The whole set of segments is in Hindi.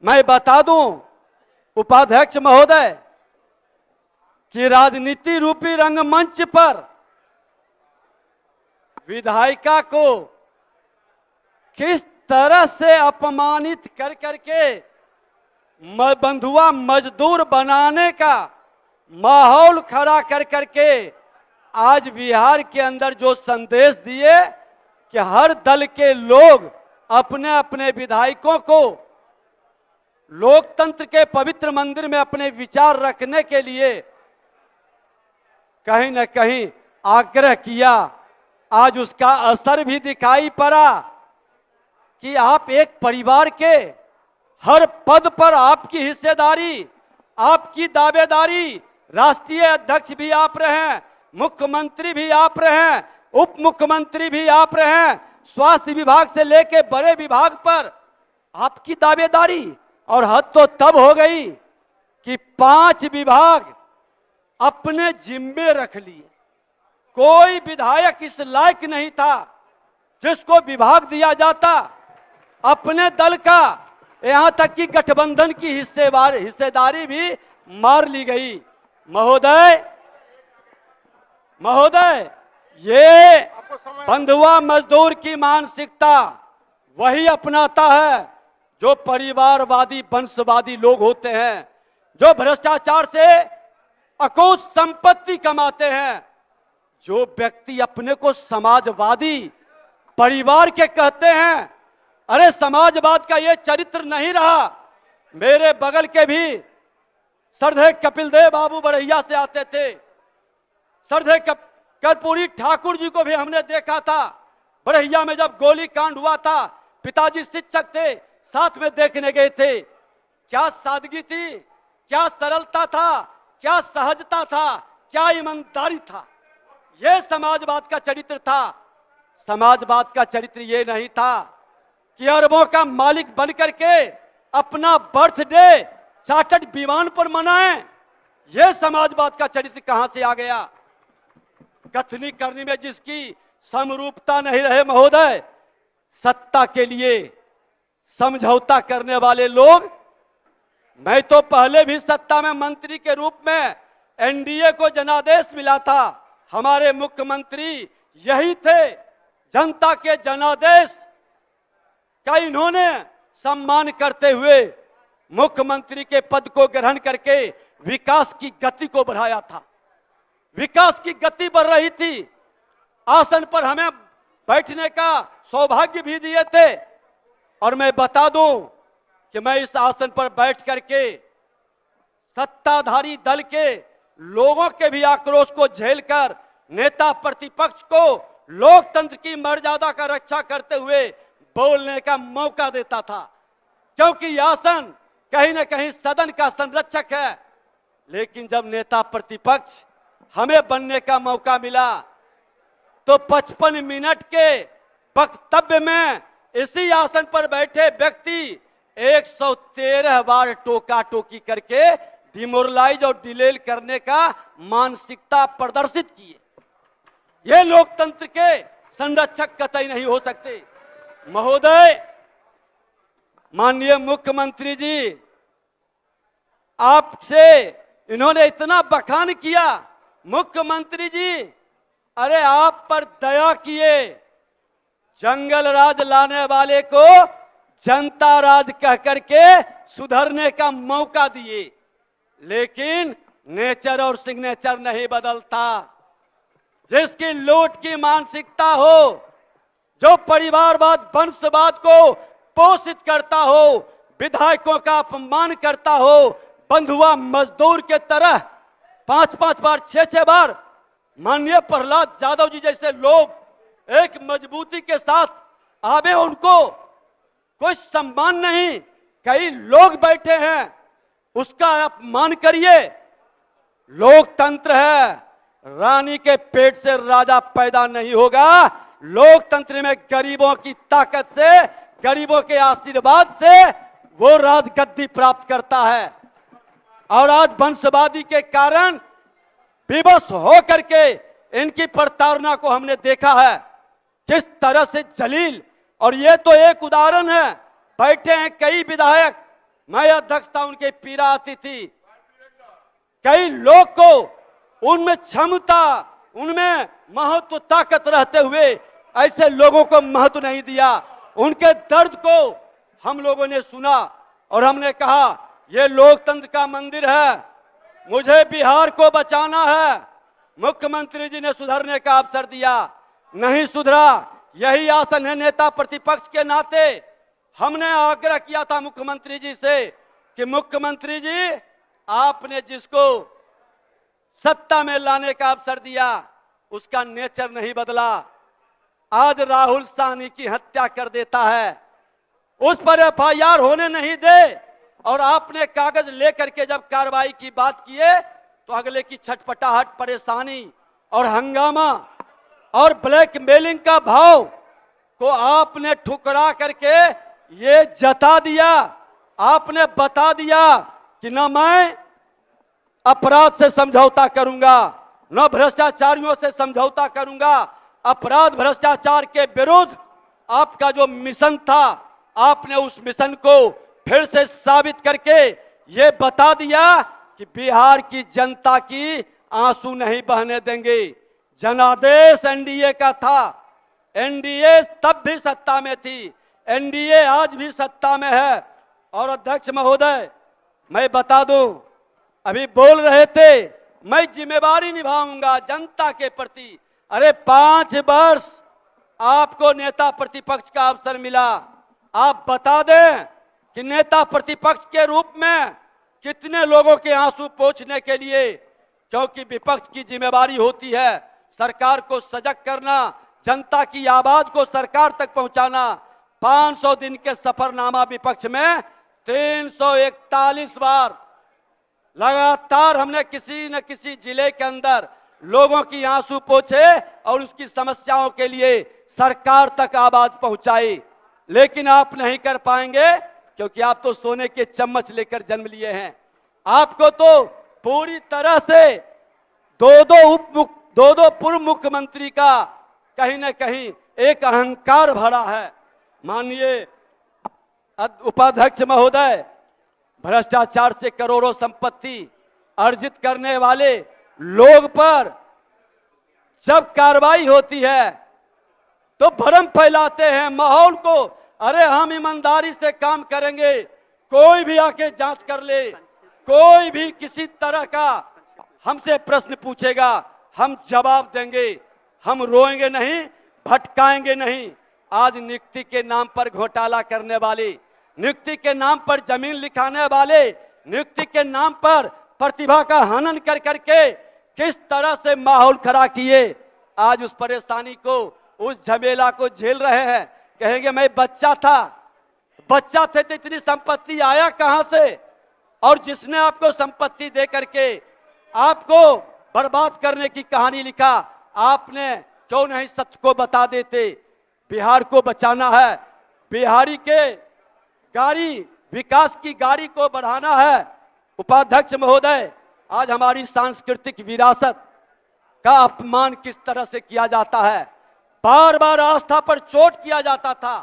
मैं बता दूं उपाध्यक्ष महोदय कि राजनीति रूपी रंगमंच पर विधायिका को किस तरह से अपमानित कर करके बंधुआ मजदूर बनाने का माहौल खड़ा कर करके आज बिहार के अंदर जो संदेश दिए कि हर दल के लोग अपने अपने विधायकों को लोकतंत्र के पवित्र मंदिर में अपने विचार रखने के लिए कहीं न कहीं आग्रह किया, आज उसका असर भी दिखाई पड़ा कि आप एक परिवार के हर पद पर आपकी हिस्सेदारी, आपकी दावेदारी, राष्ट्रीय अध्यक्ष भी आप रहे हैं, मुख्यमंत्री भी आप रहे हैं, उप मुख्यमंत्री भी आप रहे हैं, स्वास्थ्य विभाग से लेके बड़े विभाग पर आपकी दावेदारी। और हद तो तब हो गई कि 5 विभाग अपने जिम्मे रख लिए। कोई विधायक इस लायक नहीं था जिसको विभाग दिया जाता अपने दल का। यहां तक कि गठबंधन की हिस्सेदारी भी मार ली गई। महोदय ये बंधुआ मजदूर की मानसिकता वही अपनाता है जो परिवारवादी वंशवादी लोग होते हैं, जो भ्रष्टाचार से अकूत संपत्ति कमाते हैं। जो व्यक्ति अपने को समाजवादी परिवार के कहते हैं, अरे समाजवाद का ये चरित्र नहीं रहा। मेरे बगल के भी श्रद्धेय कपिल देव बाबू बड़हिया से आते थे। श्रद्धेय कर्पूरी ठाकुर जी को भी हमने देखा था बड़हिया में जब गोली कांड हुआ था। पिताजी शिक्षक थे, साथ में देखने गए थे। क्या सादगी थी, क्या सरलता था, क्या सहजता था, क्या ईमानदारी था। यह समाजवाद का चरित्र था। समाजवाद का चरित्र ये नहीं था कि अरबों का मालिक बन करके अपना बर्थडे चार्टर्ड विमान पर मनाएं। यह समाजवाद का चरित्र कहां से आ गया। कथनी करने में जिसकी समरूपता नहीं रहे महोदय, सत्ता के लिए समझौता करने वाले लोग। मैं तो पहले भी सत्ता में मंत्री के रूप में एनडीए को जनादेश मिला था। हमारे मुख्यमंत्री यही थे। जनता के जनादेश का इन्होंने सम्मान करते हुए मुख्यमंत्री के पद को ग्रहण करके विकास की गति को बढ़ाया था। विकास की गति बढ़ रही थी। आसन पर हमें बैठने का सौभाग्य भी दिए थे। और मैं बता दूं कि मैं इस आसन पर बैठ करके सत्ताधारी दल के लोगों के भी आक्रोश को झेलकर नेता प्रतिपक्ष को लोकतंत्र की मर्यादा का रक्षा करते हुए बोलने का मौका देता था। क्योंकि यह आसन कहीं न कहीं सदन का संरक्षक है। लेकिन जब नेता प्रतिपक्ष हमें बनने का मौका मिला तो 55 मिनट के वक्तव्य में इसी आसन पर बैठे व्यक्ति 113 बार टोका टोकी करके डिमोरलाइज और डिलेल करने का मानसिकता प्रदर्शित किए। ये लोकतंत्र के संरक्षक कतई नहीं हो सकते। महोदय, माननीय मुख्यमंत्री जी, आपसे इन्होंने इतना बखान किया। मुख्यमंत्री जी, अरे आप पर दया किए, जंगल राज लाने वाले को जनता राज कह करके सुधरने का मौका दिए। लेकिन नेचर और सिग्नेचर नहीं बदलता। जिसकी लूट की मानसिकता हो, जो परिवारवाद वंशवाद को पोषित करता हो, विधायकों का अपमान करता हो, बंधुआ मजदूर के तरह 5-5 बार 6-6 बार माननीय प्रहलाद यादव जी जैसे लोग एक मजबूती के साथ आवे, उनको कोई सम्मान नहीं। कई लोग बैठे हैं, उसका अपमान करिए। लोकतंत्र है, रानी के पेट से राजा पैदा नहीं होगा। लोकतंत्र में गरीबों की ताकत से, गरीबों के आशीर्वाद से वो राजगद्दी प्राप्त करता है। और आज वंशवादी के कारण विवश हो करके इनकी प्रताड़ना को हमने देखा है किस तरह से जलील। और ये तो एक उदाहरण है। बैठे हैं कई विधायक मैं अध्यक्षता उनके पीड़ा आती थी। कई लोग को उनमें क्षमता, उनमें महत्व, ताकत रहते हुए ऐसे लोगों को महत्व नहीं दिया। उनके दर्द को हम लोगों ने सुना और हमने कहा ये लोकतंत्र का मंदिर है, मुझे बिहार को बचाना है। मुख्यमंत्री जी ने सुधरने का अवसर दिया, नहीं सुधरा। यही आसन है नेता प्रतिपक्ष के नाते हमने आग्रह किया था मुख्यमंत्री जी से कि मुख्यमंत्री जी आपने जिसको सत्ता में लाने का अवसर दिया उसका नेचर नहीं बदला। आज राहुल साहनी की हत्या कर देता है, उस पर एफआईआर होने नहीं दे, और आपने कागज लेकर के जब कार्रवाई की बात किए तो अगले की छटपटाहट, परेशानी और हंगामा और ब्लैकमेलिंग का भाव को आपने ठुकरा करके ये जता दिया, आपने बता दिया कि न मैं अपराध से समझौता करूंगा, न भ्रष्टाचारियों से समझौता करूंगा। अपराध भ्रष्टाचार के विरुद्ध आपका जो मिशन था, आपने उस मिशन को फिर से साबित करके ये बता दिया कि बिहार की जनता की आंसू नहीं बहने देंगे। जनादेश एनडीए का था, एनडीए तब भी सत्ता में थी, एनडीए आज भी सत्ता में है। और अध्यक्ष महोदय, मैं बता दूं, अभी बोल रहे थे मैं जिम्मेवारी निभाऊंगा जनता के प्रति। अरे 5 वर्ष आपको नेता प्रतिपक्ष का अवसर मिला, आप बता दें कि नेता प्रतिपक्ष के रूप में कितने लोगों के आंसू पोंछने के लिए, क्योंकि विपक्ष की जिम्मेवारी होती है सरकार को सजग करना, जनता की आवाज को सरकार तक पहुंचाना। 500 दिन के सफरनामा विपक्ष में 341 बार लगातार हमने किसी न किसी जिले के अंदर लोगों की आंसू पोंछे और उसकी समस्याओं के लिए सरकार तक आवाज पहुंचाई, लेकिन आप नहीं कर पाएंगे क्योंकि आप तो सोने के चम्मच लेकर जन्म लिए हैं। आपको तो पूरी तरह से दो पूर्व मुख्यमंत्री का कहीं न कहीं एक अहंकार भरा है। माननीय उपाध्यक्ष महोदय, भ्रष्टाचार से करोड़ों संपत्ति अर्जित करने वाले लोग पर जब कार्रवाई होती है तो भ्रम फैलाते हैं माहौल को। अरे हम ईमानदारी से काम करेंगे, कोई भी आके जांच कर ले, कोई भी किसी तरह का हमसे प्रश्न पूछेगा हम जवाब देंगे, हम रोएंगे नहीं, भटकाएंगे नहीं। आज नियुक्ति के नाम पर घोटाला करने वाले, नियुक्ति के नाम पर जमीन लिखाने वाले, नियुक्ति के नाम पर प्रतिभा का हनन कर करके किस तरह से माहौल खड़ा किए, आज उस परेशानी को, उस झमेला को झेल रहे हैं। कहेंगे मैं बच्चा था, बच्चा थे तो इतनी संपत्ति आया कहां से, और जिसने आपको संपत्ति दे करके आपको बर्बाद करने की कहानी लिखा, आपने क्यों नहीं सत्य को बता देते। बिहार को बचाना है, बिहारी के गाड़ी, विकास की गाड़ी को बढ़ाना है। उपाध्यक्ष महोदय, आज हमारी सांस्कृतिक विरासत का अपमान किस तरह से किया जाता है। बार बार आस्था पर चोट किया जाता था,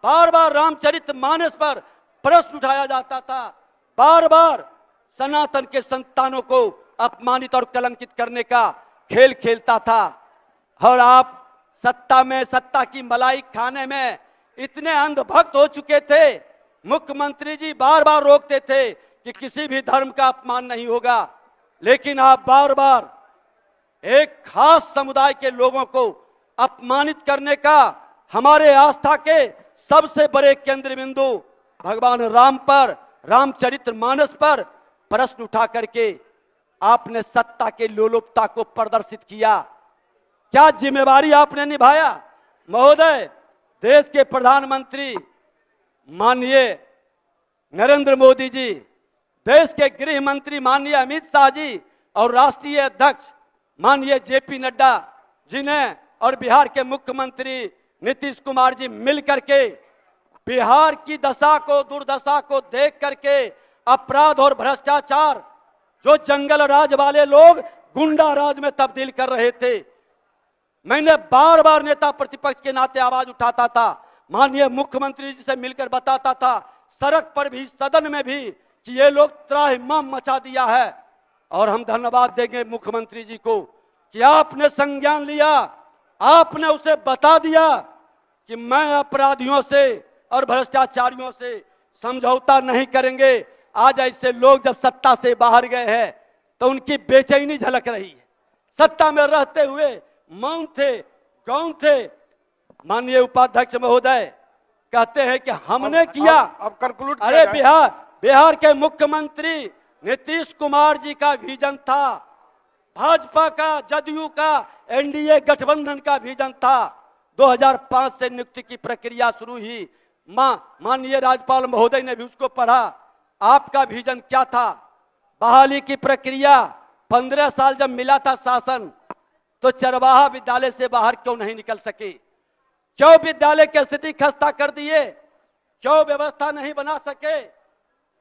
बार बार रामचरितमानस पर प्रश्न उठाया जाता था, बार बार सनातन के संतानों को अपमानित और कलंकित करने का खेल खेलता था। और आप सत्ता में, सत्ता की मलाई खाने में इतने अंधभक्त हो चुके थे। मुख्यमंत्री जी बार बार रोकते थे कि किसी भी धर्म का अपमान नहीं होगा, लेकिन आप बार बार एक खास समुदाय के लोगों को अपमानित करने का, हमारे आस्था के सबसे बड़े केंद्र बिंदु भगवान राम पर, रामचरितमानस पर प्रश्न उठा करके आपने सत्ता के लोलुपता को प्रदर्शित किया। क्या जिम्मेवारी आपने निभाया महोदय? देश के प्रधानमंत्री माननीय नरेंद्र मोदी जी, देश के गृह मंत्री माननीय अमित शाह जी और राष्ट्रीय अध्यक्ष माननीय जेपी नड्डा जिन्हें और बिहार के मुख्यमंत्री नीतीश कुमार जी मिलकर के बिहार की दशा को, दुर्दशा को देख करके अपराध और भ्रष्टाचार, जो जंगल राज वाले लोग गुंडा राज में तब्दील कर रहे थे, मैंने बार बार नेता प्रतिपक्ष के नाते आवाज उठाता था, माननीय मुख्यमंत्री जी से मिलकर बताता था सड़क पर भी, सदन में भी, कि ये लोग त्राहिमाम मचा दिया है। और हम धन्यवाद देंगे मुख्यमंत्री जी को कि आपने संज्ञान लिया, आपने उसे बता दिया कि मैं अपराधियों से और भ्रष्टाचारियों से समझौता नहीं करेंगे। आज ऐसे लोग जब सत्ता से बाहर गए हैं तो उनकी बेचैनी झलक रही है। सत्ता में रहते हुए मौन थे, गौण थे। माननीय उपाध्यक्ष महोदय कहते हैं कि हमने किया। अब कंक्लूड अरे बिहार के मुख्यमंत्री नीतीश कुमार जी का विजन था, भाजपा का, जदयू का, एनडीए गठबंधन का विजन था। 2005 से नियुक्ति की प्रक्रिया शुरू हुई। माननीय राज्यपाल महोदय ने भी उसको पढ़ा। आपका विजन क्या था? बहाली की प्रक्रिया। 15 साल जब मिला था शासन तो चरवाहा विद्यालय से बाहर क्यों नहीं निकल सके? क्यों विद्यालय की स्थिति खस्ता कर दिए? क्यों व्यवस्था नहीं बना सके?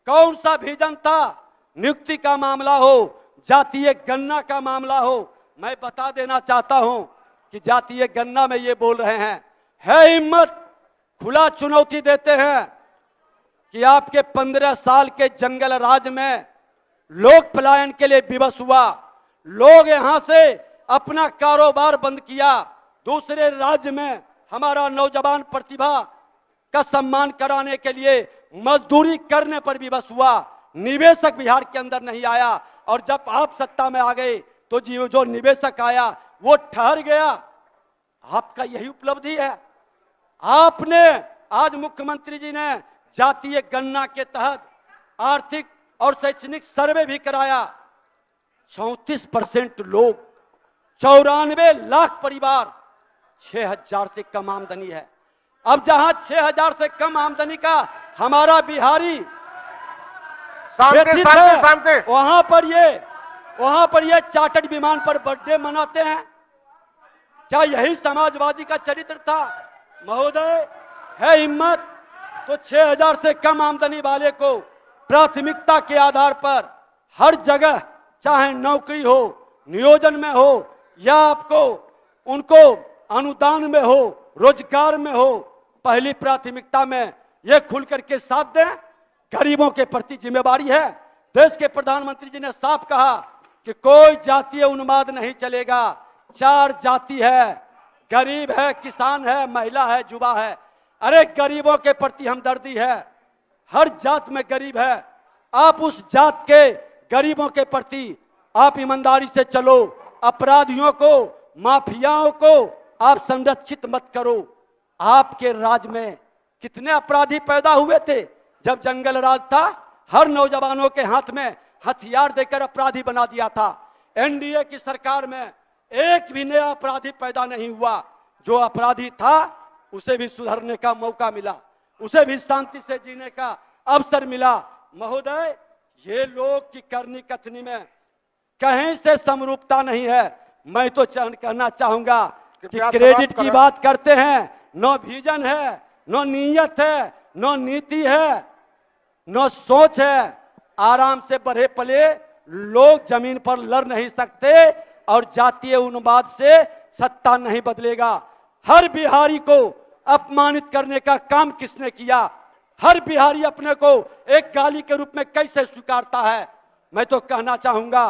कौन सा विजन था? नियुक्ति का मामला हो, जातीय गणना का मामला हो, मैं बता देना चाहता हूं कि जातीय गणना में ये बोल रहे हैं, है हिम्मत, खुला चुनौती देते हैं कि आपके 15 साल के जंगल राज में लोग पलायन के लिए विवश हुआ, लोग यहां से अपना कारोबार बंद किया, दूसरे राज्य में हमारा नौजवान प्रतिभा का सम्मान कराने के लिए मजदूरी करने पर विवश हुआ, निवेशक बिहार के अंदर नहीं आया। और जब आप सत्ता में आ गए तो जो निवेशक आया वो ठहर गया। आपका यही उपलब्धि है। आपने आज मुख्यमंत्री जी ने जातीय गणना के तहत आर्थिक और शैक्षणिक सर्वे भी कराया। 34% लोग, 94 लाख परिवार, 6,000 से कम आमदनी है। अब जहां 6,000 से कम आमदनी का हमारा बिहारी वहां पर ये चार्टर्ड विमान पर बर्थडे मनाते हैं। क्या यही समाजवादी का चरित्र था? महोदय, है हिम्मत तो 6,000 से कम आमदनी वाले को प्राथमिकता के आधार पर हर जगह, चाहे नौकरी हो, नियोजन में हो, या आपको उनको अनुदान में हो, रोजगार में हो, पहली प्राथमिकता में ये खुल करके साथ दें। गरीबों के प्रति जिम्मेवारी है। देश के प्रधानमंत्री जी ने साफ कहा कि कोई जातीय उन्माद नहीं चलेगा। 4 जाति है, गरीब है, किसान है, महिला है, युवा है। अरे गरीबों के प्रति हमदर्दी है, हर जात में गरीब है। आप उस जात के गरीबों के प्रति आप ईमानदारी से चलो। अपराधियों को, माफियाओं को आप संरक्षित मत करो। आपके राज में कितने अपराधी पैदा हुए थे जब जंगल राज था? हर नौजवानों के हाथ में हथियार देकर अपराधी बना दिया था। एनडीए की सरकार में एक भी नया अपराधी पैदा नहीं हुआ। जो अपराधी था उसे भी सुधरने का मौका मिला, उसे भी शांति से जीने का अवसर मिला। महोदय, ये लोग की करनी कथनी में कहीं से समरूपता नहीं है। मैं तो कहना चाहूंगा कि क्रेडिट की बात करते हैं, नो विजन है, नो नीयत है, नो नीति है, नो सोच है। आराम से बढ़े पले लोग जमीन पर लड़ नहीं सकते और जातीय उन्माद से सत्ता नहीं बदलेगा। हर बिहारी को अपमानित करने का काम किसने किया? हर बिहारी अपने को एक गाली के रूप में कैसे स्वीकारता है? मैं तो कहना चाहूंगा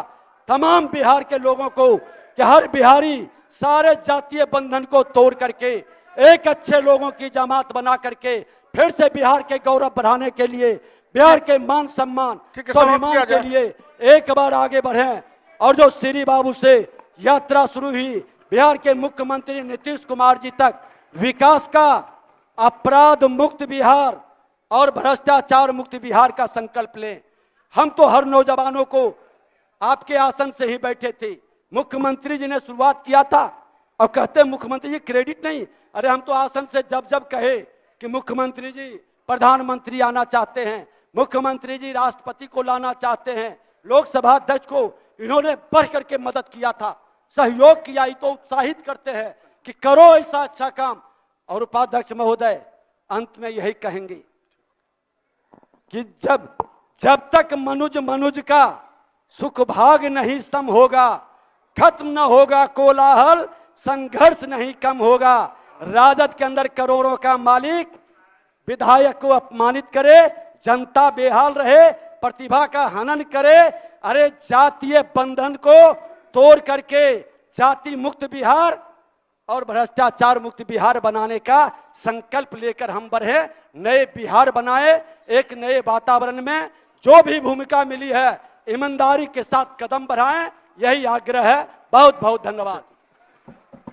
तमाम बिहार के लोगों को कि हर बिहारी सारे जातीय बंधन को तोड़ करके एक अच्छे लोगों की जमात बना करके फिर से बिहार के गौरव बढ़ाने के लिए, बिहार के मान सम्मान, स्वाभिमान के लिए एक बार आगे बढ़ें। और जो श्री बाबू से यात्रा शुरू हुई बिहार के मुख्यमंत्री नीतीश कुमार जी तक, विकास का, अपराध मुक्त बिहार और भ्रष्टाचार मुक्त बिहार का संकल्प लें। हम तो हर नौजवानों को आपके आसन से ही बैठे थे। मुख्यमंत्री जी ने शुरुआत किया था और कहते मुख्यमंत्री जी क्रेडिट नहीं। अरे हम तो आसन से जब जब कहे कि मुख्यमंत्री जी प्रधानमंत्री आना चाहते हैं, मुख्यमंत्री जी राष्ट्रपति को लाना चाहते हैं, लोकसभा अध्यक्ष को इन्होंने बढ़ करके मदद किया था, सहयोग किया, तो उत्साहित करते हैं कि करो ऐसा अच्छा काम। और उपाध्यक्ष महोदय अंत में यही कहेंगे कि जब तक मनुज का सुख भाग नहीं सम होगा, खत्म न होगा कोलाहल, संघर्ष नहीं कम होगा। राजद के अंदर करोड़ों का मालिक विधायक को अपमानित करे जनता बेहाल रहे, प्रतिभा का हनन करे। अरे जातीय बंधन को तोड़ करके जाति मुक्त बिहार और भ्रष्टाचार मुक्त बिहार बनाने का संकल्प लेकर हम बढ़े, नए बिहार बनाए। एक नए वातावरण में जो भी भूमिका मिली है ईमानदारी के साथ कदम बढ़ाएं, यही आग्रह है। बहुत बहुत धन्यवाद।